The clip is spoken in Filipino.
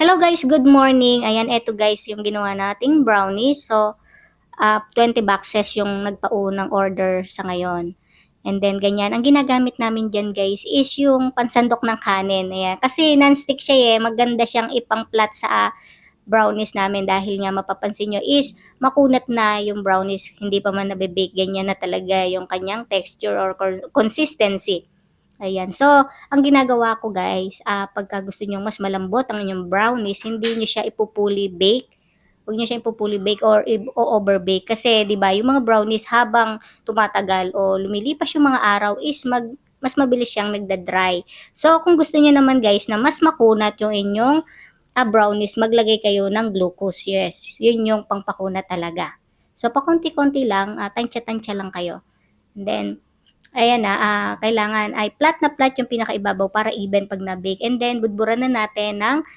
Hello guys, good morning. Ayan, eto guys yung ginawa nating brownies. So, 20 boxes yung nagpaunang order sa ngayon. And then, ganyan. Ang ginagamit namin dyan guys is yung pansandok ng kanin. Ayan. Kasi non-stick siya Maganda siyang ipang-plat sa brownies namin dahil nga mapapansin nyo is makunat na yung brownies. Hindi pa man nabibake. Ganyan na talaga yung kanyang texture or consistency. Ayan. So, ang ginagawa ko guys, pagka gusto niyo mas malambot ang inyong brownies, hindi niyo siya ipupuli bake. Huwag niyo siya ipupuli bake or over bake kasi 'di ba, yung mga brownies habang tumatagal o lumilipas yung mga araw is mas mabilis siyang nagda-dry. So, kung gusto niyo naman guys na mas makunat yung inyong brownies, maglagay kayo ng glucose. Yes, yun yung pangpakunat talaga. So, pakonti-konti lang, tansya-tansya lang kayo. And then, ayan kailangan ay flat na flat yung pinakaibabaw para even pag na-bake. And then, budburan na natin ng